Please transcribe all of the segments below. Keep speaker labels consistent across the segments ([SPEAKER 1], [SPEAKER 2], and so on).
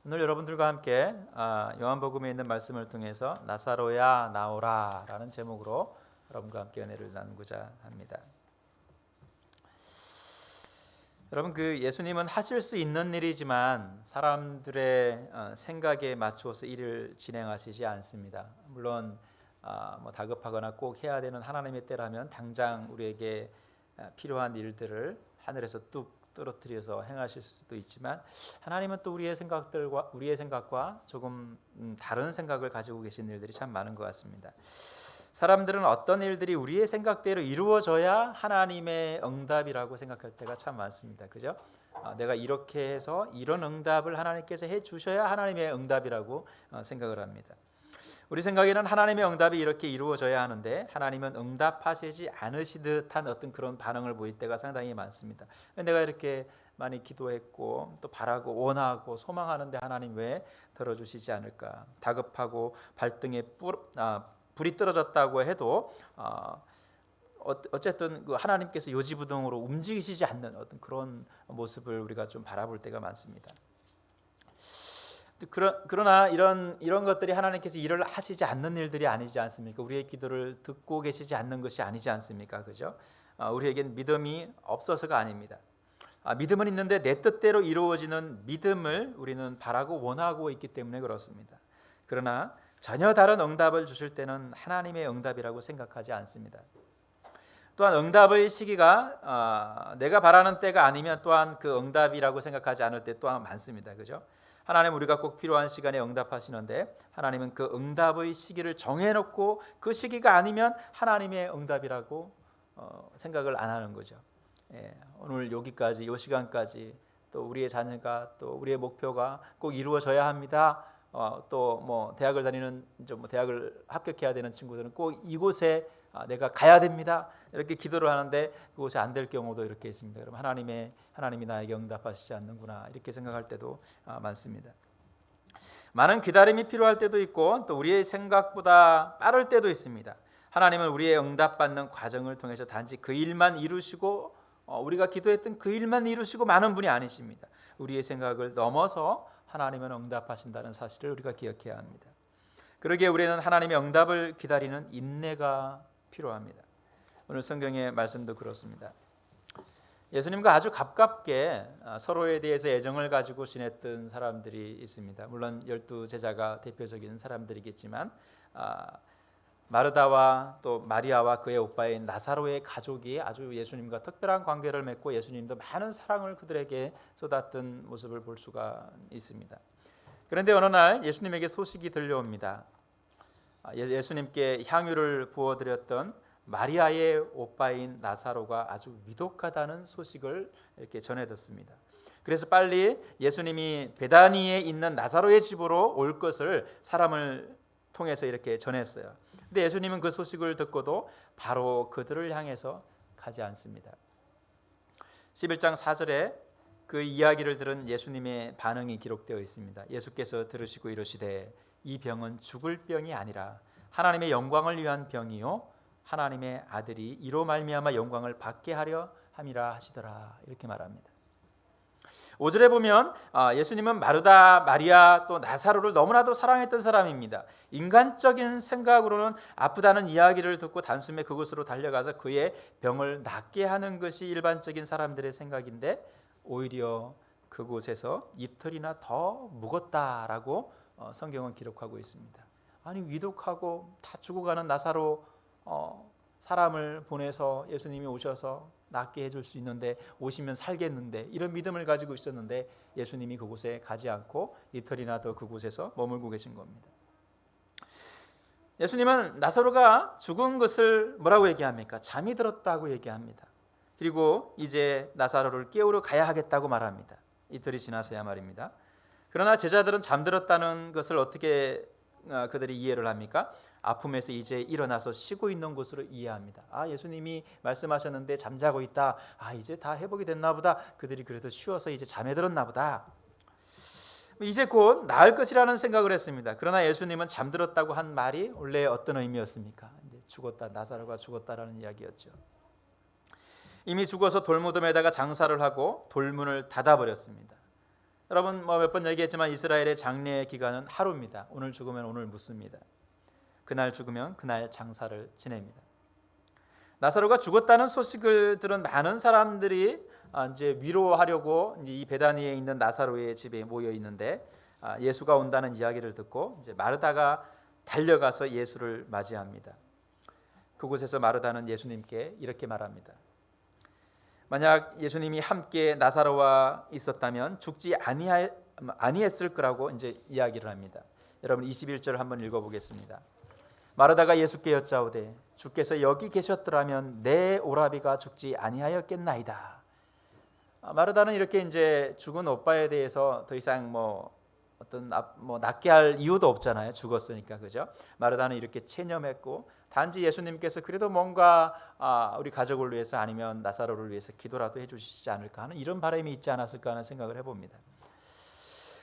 [SPEAKER 1] 오늘 여러분들과 함께 요한복음에 있는 말씀을 통해서 나사로야 나오라 라는 제목으로 여러분과 함께 은혜를 나누고자 합니다. 여러분, 예수님은 하실 수 있는 일이지만 사람들의 생각에 맞추어서 일을 진행하시지 않습니다. 물론 다급하거나 꼭 해야 되는 하나님의 때라면 당장 우리에게 필요한 일들을 하늘에서 뚝 떨어뜨려서 행하실 수도 있지만, 하나님은 또 우리의 생각과 조금 다른 생각을 가지고 계신 일들이 참 많은 것 같습니다. 사람들은 어떤 일들이 우리의 생각대로 이루어져야 하나님의 응답이라고 생각할 때가 참 많습니다. 그죠? 내가 이렇게 해서 이런 응답을 하나님께서 해 주셔야 하나님의 응답이라고 생각을 합니다. 우리 생각에는 하나님의 응답이 이렇게 이루어져야 하는데 하나님은 응답하시지 않으시듯한 어떤 그런 반응을 보일 때가 상당히 많습니다. 내가 이렇게 많이 기도했고 또 바라고 원하고 소망하는데 하나님 왜 들어주시지 않을까? 다급하고 발등에 불이 떨어졌다고 해도 어쨌든 하나님께서 요지부동으로 움직이시지 않는 어떤 그런 모습을 우리가 좀 바라볼 때가 많습니다. 그러나 이런 것들이 하나님께서 일을 하시지 않는 일들이 아니지 않습니까? 우리의 기도를 듣고 계시지 않는 것이 아니지 않습니까? 그죠? 우리에겐 믿음이 없어서가 아닙니다. 믿음은 있는데 내 뜻대로 이루어지는 믿음을 우리는 바라고 원하고 있기 때문에 그렇습니다. 그러나 전혀 다른 응답을 주실 때는 하나님의 응답이라고 생각하지 않습니다. 또한 응답의 시기가 내가 바라는 때가 아니면 또한 그 응답이라고 생각하지 않을 때 또한 많습니다. 그죠? 하나님, 우리가 꼭 필요한 시간에 응답하시는데 하나님은 그 응답의 시기를 정해놓고 그 시기가 아니면 하나님의 응답이라고 생각을 안 하는 거죠. 오늘 여기까지, 이 시간까지 또 우리의 자녀가 또 우리의 목표가 꼭 이루어져야 합니다. 또 대학을 다니는 대학을 합격해야 되는 친구들은 꼭 이곳에 내가 가야 됩니다. 이렇게 기도를 하는데 그곳이 안 될 경우도 이렇게 있습니다. 그럼 하나님이 나에게 응답하시지 않는구나 이렇게 생각할 때도 많습니다. 많은 기다림이 필요할 때도 있고 또 우리의 생각보다 빠를 때도 있습니다. 하나님은 우리의 응답받는 과정을 통해서 단지 그 일만 이루시고 우리가 기도했던 그 일만 이루시고 많은 분이 아니십니다. 우리의 생각을 넘어서 하나님은 응답하신다는 사실을 우리가 기억해야 합니다. 그러기에 우리는 하나님의 응답을 기다리는 인내가 필요합니다. 오늘 성경의 말씀도 그렇습니다. 예수님과 아주 가깝게 서로에 대해서 애정을 가지고 지냈던 사람들이 있습니다. 물론 12제자가 대표적인 사람들이겠지만 마르다와 또 마리아와 그의 오빠인 나사로의 가족이 아주 예수님과 특별한 관계를 맺고 예수님도 많은 사랑을 그들에게 쏟았던 모습을 볼 수가 있습니다. 그런데 어느 날 예수님에게 소식이 들려옵니다. 예수님께 향유를 부어드렸던 마리아의 오빠인 나사로가 아주 위독하다는 소식을 이렇게 전해 듣습니다. 그래서 빨리 예수님이 베다니에 있는 나사로의 집으로 올 것을 사람을 통해서 이렇게 전했어요. 근데 예수님은 그 소식을 듣고도 바로 그들을 향해서 가지 않습니다. 11장 4절에 그 이야기를 들은 예수님의 반응이 기록되어 있습니다. 예수께서 들으시고 이르시되 이 병은 죽을 병이 아니라 하나님의 영광을 위한 병이요 하나님의 아들이 이로 말미암아 영광을 받게 하려 함이라 하시더라 이렇게 말합니다. 5절에 보면 예수님은 마르다, 마리아 또 나사로를 너무나도 사랑했던 사람입니다. 인간적인 생각으로는 아프다는 이야기를 듣고 단숨에 그곳으로 달려가서 그의 병을 낫게 하는 것이 일반적인 사람들의 생각인데 오히려 그곳에서 이틀이나 더 묵었다라고 성경은 기록하고 있습니다. 아니, 위독하고 다 죽어가는 나사로 사람을 보내서 예수님이 오셔서 낫게 해줄 수 있는데, 오시면 살겠는데, 이런 믿음을 가지고 있었는데 예수님이 그곳에 가지 않고 이틀이나 더 그곳에서 머물고 계신 겁니다. 예수님은 나사로가 죽은 것을 뭐라고 얘기합니까? 잠이 들었다고 얘기합니다. 그리고 이제 나사로를 깨우러 가야 하겠다고 말합니다. 이틀이 지나서야 말입니다. 그러나 제자들은 잠들었다는 것을 어떻게 그들이 이해를 합니까? 아픔에서 이제 일어나서 쉬고 있는 것으로 이해합니다. 예수님이 말씀하셨는데 잠자고 있다. 이제 다 회복이 됐나 보다. 그들이 그래도 쉬어서 이제 잠에 들었나 보다. 이제 곧 나을 것이라는 생각을 했습니다. 그러나 예수님은 잠들었다고 한 말이 원래 어떤 의미였습니까? 이제 죽었다, 나사로가 죽었다라는 이야기였죠. 이미 죽어서 돌무덤에다가 장사를 하고 돌문을 닫아버렸습니다. 여러분 몇 번 얘기했지만 이스라엘의 장례 기간은 하루입니다. 오늘 죽으면 오늘 묻습니다. 그날 죽으면 그날 장사를 지냅니다. 나사로가 죽었다는 소식을 들은 많은 사람들이 이제 위로하려고 이제 이 베다니에 있는 나사로의 집에 모여 있는데 예수가 온다는 이야기를 듣고 이제 마르다가 달려가서 예수를 맞이합니다. 그곳에서 마르다는 예수님께 이렇게 말합니다. 만약 예수님이 함께 나사로와 있었다면 죽지 아니했을 거라고 이제 이야기를 합니다. 여러분 21절 한번 읽어보겠습니다. 마르다가 예수께 여짜오되 주께서 여기 계셨더라면 내 오라비가 죽지 아니하였겠나이다. 마르다는 이렇게 이제 죽은 오빠에 대해서 더 이상 낫게 할 이유도 없잖아요. 죽었으니까, 그죠? 마르다는 이렇게 체념했고 단지 예수님께서 그래도 뭔가 우리 가족을 위해서 아니면 나사로를 위해서 기도라도 해주시지 않을까 하는 이런 바람이 있지 않았을까 하는 생각을 해봅니다.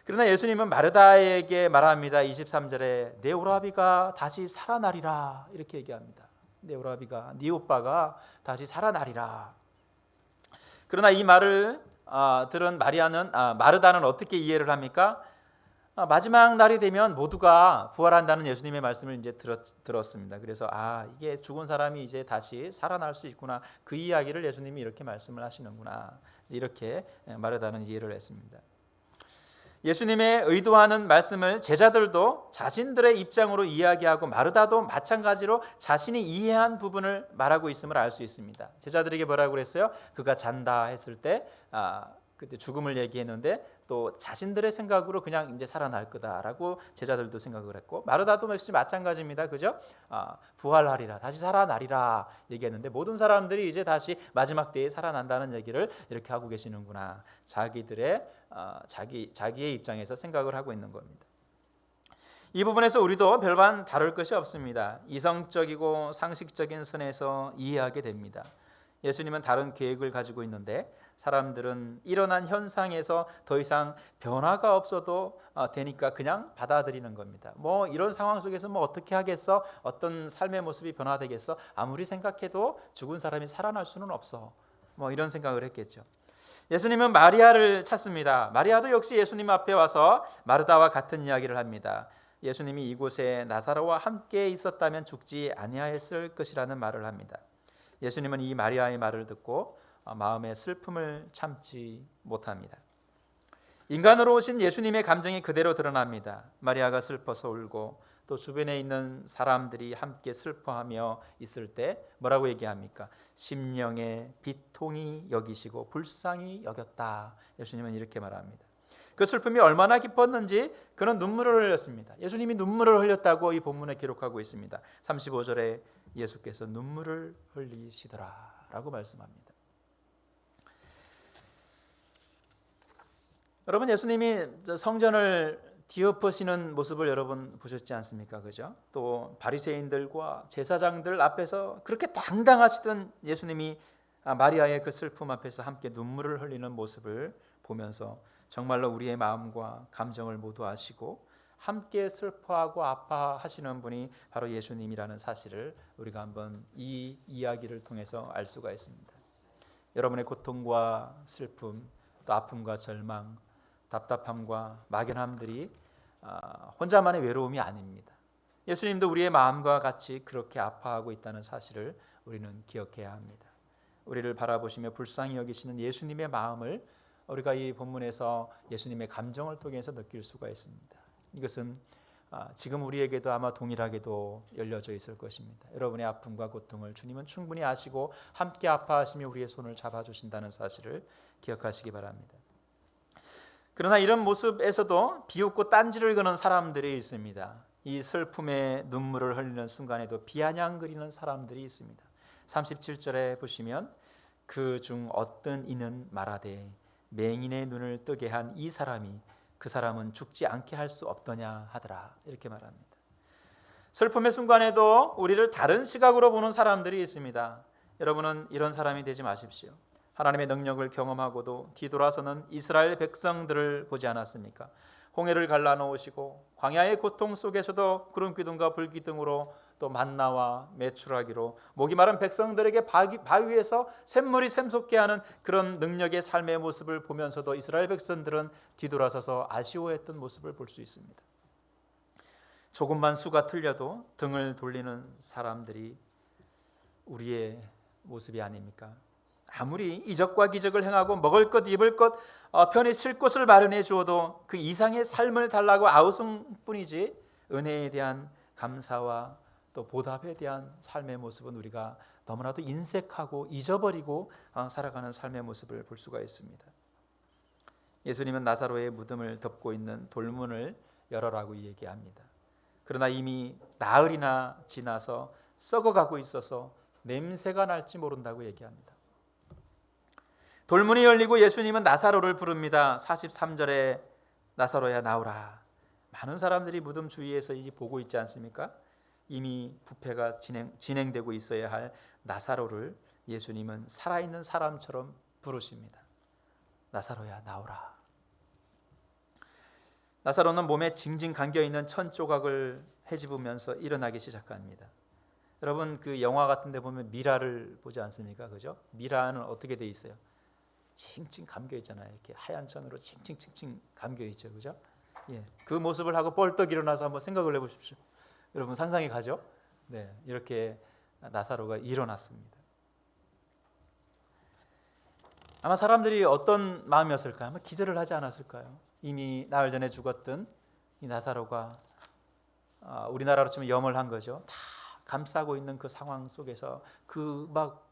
[SPEAKER 1] 그러나 예수님은 마르다에게 말합니다. 23절에 내 오라비가 다시 살아나리라 이렇게 얘기합니다. 내 오라비가, 네 오빠가 다시 살아나리라. 그러나 이 말을 들은 마르다는 어떻게 이해를 합니까? 마지막 날이 되면 모두가 부활한다는 예수님의 말씀을 이제 들었습니다. 그래서 이게 죽은 사람이 이제 다시 살아날 수 있구나. 그 이야기를 예수님이 이렇게 말씀을 하시는구나. 이렇게 마르다는 이해를 했습니다. 예수님의 의도하는 말씀을 제자들도 자신들의 입장으로 이야기하고 마르다도 마찬가지로 자신이 이해한 부분을 말하고 있음을 알 수 있습니다. 제자들에게 뭐라고 그랬어요? 그가 잔다 했을 때 그때 죽음을 얘기했는데 또 자신들의 생각으로 그냥 이제 살아날 거다라고 제자들도 생각을 했고 마르다도 역시 마찬가지입니다. 그죠? 부활하리라, 다시 살아나리라 얘기했는데 모든 사람들이 이제 다시 마지막 때에 살아난다는 얘기를 이렇게 하고 계시는구나. 자기의 입장에서 생각을 하고 있는 겁니다. 이 부분에서 우리도 별반 다를 것이 없습니다. 이성적이고 상식적인 선에서 이해하게 됩니다. 예수님은 다른 계획을 가지고 있는데 사람들은 일어난 현상에서 더 이상 변화가 없어도 되니까 그냥 받아들이는 겁니다. 이런 상황 속에서 어떻게 하겠어? 어떤 삶의 모습이 변화되겠어? 아무리 생각해도 죽은 사람이 살아날 수는 없어. 이런 생각을 했겠죠. 예수님은 마리아를 찾습니다. 마리아도 역시 예수님 앞에 와서 마르다와 같은 이야기를 합니다. 예수님이 이곳에 나사로와 함께 있었다면 죽지 아니하였을 것이라는 말을 합니다. 예수님은 이 마리아의 말을 듣고 마음의 슬픔을 참지 못합니다. 인간으로 오신 예수님의 감정이 그대로 드러납니다. 마리아가 슬퍼서 울고 또 주변에 있는 사람들이 함께 슬퍼하며 있을 때 뭐라고 얘기합니까? 심령의 비통이 여기시고 불쌍히 여겼다. 예수님은 이렇게 말합니다. 그 슬픔이 얼마나 깊었는지 그는 눈물을 흘렸습니다. 예수님이 눈물을 흘렸다고 이 본문에 기록하고 있습니다. 35절에 예수께서 눈물을 흘리시더라라고 말씀합니다. 여러분 예수님이 성전을 뒤엎으시는 모습을 여러분 보셨지 않습니까? 그죠? 또 바리새인들과 제사장들 앞에서 그렇게 당당하시던 예수님이 마리아의 그 슬픔 앞에서 함께 눈물을 흘리는 모습을 보면서 정말로 우리의 마음과 감정을 모두 아시고 함께 슬퍼하고 아파하시는 분이 바로 예수님이라는 사실을 우리가 한번 이 이야기를 통해서 알 수가 있습니다. 여러분의 고통과 슬픔, 또 아픔과 절망, 답답함과 막연함들이 혼자만의 외로움이 아닙니다. 예수님도 우리의 마음과 같이 그렇게 아파하고 있다는 사실을 우리는 기억해야 합니다. 우리를 바라보시며 불쌍히 여기시는 예수님의 마음을 우리가 이 본문에서 예수님의 감정을 통해서 느낄 수가 있습니다. 이것은 지금 우리에게도 아마 동일하게도 열려져 있을 것입니다. 여러분의 아픔과 고통을 주님은 충분히 아시고 함께 아파하시며 우리의 손을 잡아주신다는 사실을 기억하시기 바랍니다. 그러나 이런 모습에서도 비웃고 딴지를 거는 사람들이 있습니다. 이 슬픔의 눈물을 흘리는 순간에도 비아냥거리는 사람들이 있습니다. 37절에 보시면 그 중 어떤 이는 말하되 맹인의 눈을 뜨게 한 이 사람이 그 사람은 죽지 않게 할 수 없더냐 하더라 이렇게 말합니다. 슬픔의 순간에도 우리를 다른 시각으로 보는 사람들이 있습니다. 여러분은 이런 사람이 되지 마십시오. 하나님의 능력을 경험하고도 뒤돌아서는 이스라엘 백성들을 보지 않았습니까? 홍해를 갈라놓으시고 광야의 고통 속에서도 구름 기둥과 불 기둥으로 또 만나와 메추라기로 목이 마른 백성들에게 바위에서 샘물이 샘솟게 하는 그런 능력의 삶의 모습을 보면서도 이스라엘 백성들은 뒤돌아서서 아쉬워했던 모습을 볼 수 있습니다. 조금만 수가 틀려도 등을 돌리는 사람들이 우리의 모습이 아닙니까? 아무리 이적과 기적을 행하고 먹을 것 입을 것 편히 쉴 곳을 마련해 주어도 그 이상의 삶을 달라고 아우성뿐이지 은혜에 대한 감사와 또 보답에 대한 삶의 모습은 우리가 너무나도 인색하고 잊어버리고 살아가는 삶의 모습을 볼 수가 있습니다. 예수님은 나사로의 무덤을 덮고 있는 돌문을 열어라고 얘기합니다. 그러나 이미 나흘이나 지나서 썩어가고 있어서 냄새가 날지 모른다고 얘기합니다. 돌문이 열리고 예수님은 나사로를 부릅니다. 43절에 나사로야 나오라. 많은 사람들이 무덤 주위에서 보고 있지 않습니까? 이미 부패가 진행되고 있어야 할 나사로를 예수님은 살아있는 사람처럼 부르십니다. 나사로야 나오라. 나사로는 몸에 징징 감겨있는 천 조각을 헤집으면서 일어나기 시작합니다. 여러분 그 영화 같은 데 보면 미라를 보지 않습니까? 그죠? 미라는 어떻게 돼 있어요? 칭칭 감겨 있잖아요. 이렇게 하얀 천으로 칭칭칭칭 감겨 있죠. 그죠? 예. 그 모습을 하고 뻘떡 일어나서 한번 생각을 해 보십시오. 여러분 상상이 가죠? 네. 이렇게 나사로가 일어났습니다. 아마 사람들이 어떤 마음이었을까요? 아마 기절을 하지 않았을까요? 이미 나흘 전에 죽었던 이 나사로가 우리나라로 치면 염을 한 거죠. 다 감싸고 있는 그 상황 속에서 그 막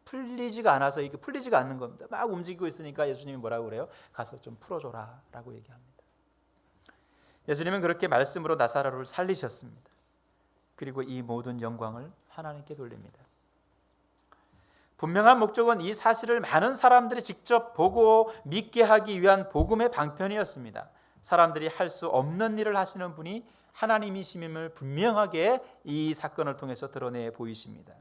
[SPEAKER 1] 풀리지가 않아서 이게 풀리지가 않는 겁니다. 막 움직이고 있으니까 예수님이 뭐라고 그래요? 가서 좀 풀어줘라라고 얘기합니다. 예수님은 그렇게 말씀으로 나사로를 살리셨습니다. 그리고 이 모든 영광을 하나님께 돌립니다. 분명한 목적은 이 사실을 많은 사람들이 직접 보고 믿게 하기 위한 복음의 방편이었습니다. 사람들이 할 수 없는 일을 하시는 분이 하나님이심을 분명하게 이 사건을 통해서 드러내 보이십니다.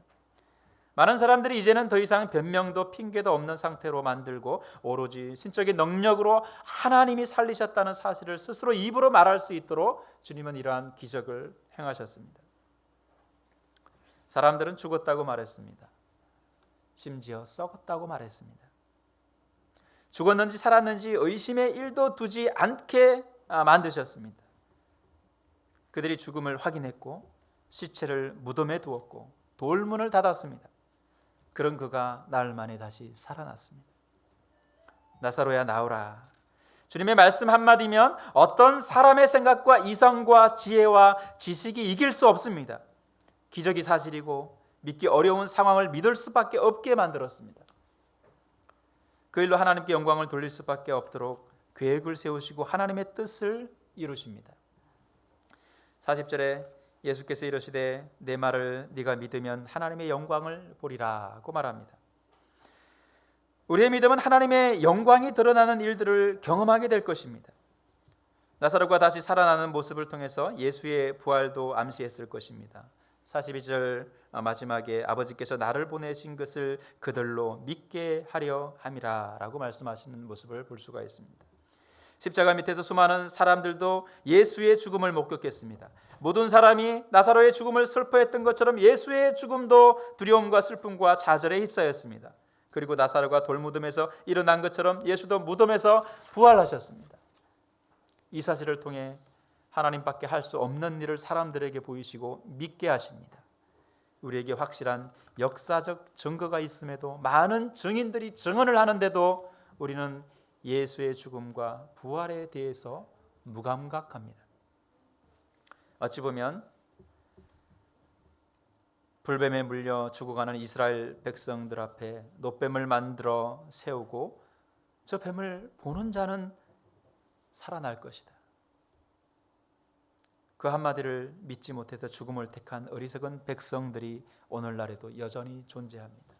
[SPEAKER 1] 많은 사람들이 이제는 더 이상 변명도 핑계도 없는 상태로 만들고 오로지 신적인 능력으로 하나님이 살리셨다는 사실을 스스로 입으로 말할 수 있도록 주님은 이러한 기적을 행하셨습니다. 사람들은 죽었다고 말했습니다. 심지어 썩었다고 말했습니다. 죽었는지 살았는지 의심의 일도 두지 않게 만드셨습니다. 그들이 죽음을 확인했고 시체를 무덤에 두었고 돌문을 닫았습니다. 그런 그가 나흘 만에 다시 살아났습니다. 나사로야 나오라. 주님의 말씀 한마디면 어떤 사람의 생각과 이성과 지혜와 지식이 이길 수 없습니다. 기적이 사실이고 믿기 어려운 상황을 믿을 수밖에 없게 만들었습니다. 그 일로 하나님께 영광을 돌릴 수밖에 없도록 계획을 세우시고 하나님의 뜻을 이루십니다. 40절에 예수께서 이르시되 내 말을 네가 믿으면 하나님의 영광을 보리라고 말합니다. 우리의 믿음은 하나님의 영광이 드러나는 일들을 경험하게 될 것입니다. 나사로가 다시 살아나는 모습을 통해서 예수의 부활도 암시했을 것입니다. 42절 마지막에 아버지께서 나를 보내신 것을 그들로 믿게 하려 함이라 라고 말씀하시는 모습을 볼 수가 있습니다. 십자가 밑에서 수많은 사람들도 예수의 죽음을 목격했습니다. 모든 사람이 나사로의 죽음을 슬퍼했던 것처럼 예수의 죽음도 두려움과 슬픔과 좌절에 휩싸였습니다. 그리고 나사로가 돌무덤에서 일어난 것처럼 예수도 무덤에서 부활하셨습니다. 이 사실을 통해 하나님밖에 할 수 없는 일을 사람들에게 보이시고 믿게 하십니다. 우리에게 확실한 역사적 증거가 있음에도 많은 증인들이 증언을 하는데도 우리는 예수의 죽음과 부활에 대해서 무감각합니다. 어찌 보면 불뱀에 물려 죽어가는 이스라엘 백성들 앞에 놋뱀을 만들어 세우고 저 뱀을 보는 자는 살아날 것이다. 그 한마디를 믿지 못해서 죽음을 택한 어리석은 백성들이 오늘날에도 여전히 존재합니다.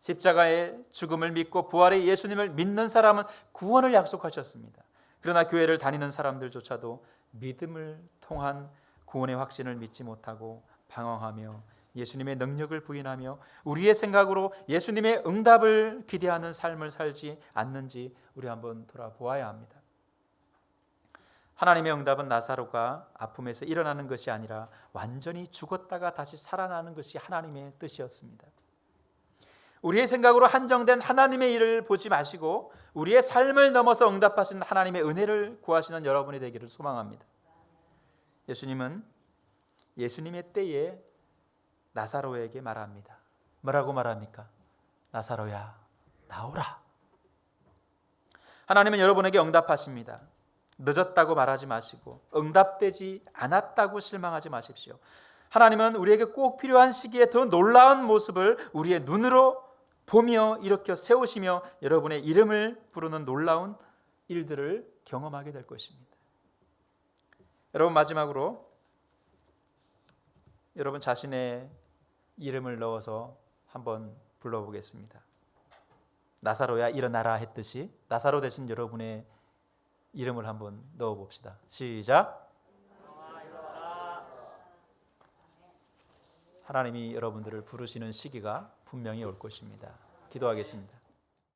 [SPEAKER 1] 십자가의 죽음을 믿고 부활의 예수님을 믿는 사람은 구원을 약속하셨습니다. 그러나 교회를 다니는 사람들조차도 믿음을 통한 구원의 확신을 믿지 못하고 방황하며 예수님의 능력을 부인하며 우리의 생각으로 예수님의 응답을 기대하는 삶을 살지 않는지 우리 한번 돌아보아야 합니다. 하나님의 응답은 나사로가 아픔에서 일어나는 것이 아니라 완전히 죽었다가 다시 살아나는 것이 하나님의 뜻이었습니다. 우리의 생각으로 한정된 하나님의 일을 보지 마시고 우리의 삶을 넘어서 응답하시는 하나님의 은혜를 구하시는 여러분이 되기를 소망합니다. 예수님은 예수님의 때에 나사로에게 말합니다. 뭐라고 말합니까? 나사로야, 나오라. 하나님은 여러분에게 응답하십니다. 늦었다고 말하지 마시고 응답되지 않았다고 실망하지 마십시오. 하나님은 우리에게 꼭 필요한 시기에 더 놀라운 모습을 우리의 눈으로 보며 일으켜 세우시며 여러분의 이름을 부르는 놀라운 일들을 경험하게 될 것입니다. 여러분, 마지막으로 여러분 자신의 이름을 넣어서 한번 불러보겠습니다. 나사로야 일어나라 했듯이 나사로 대신 여러분의 이름을 한번 넣어봅시다. 시작. 하나님이 여러분들을 부르시는 시기가 분명히 올 것입니다. 기도하겠습니다.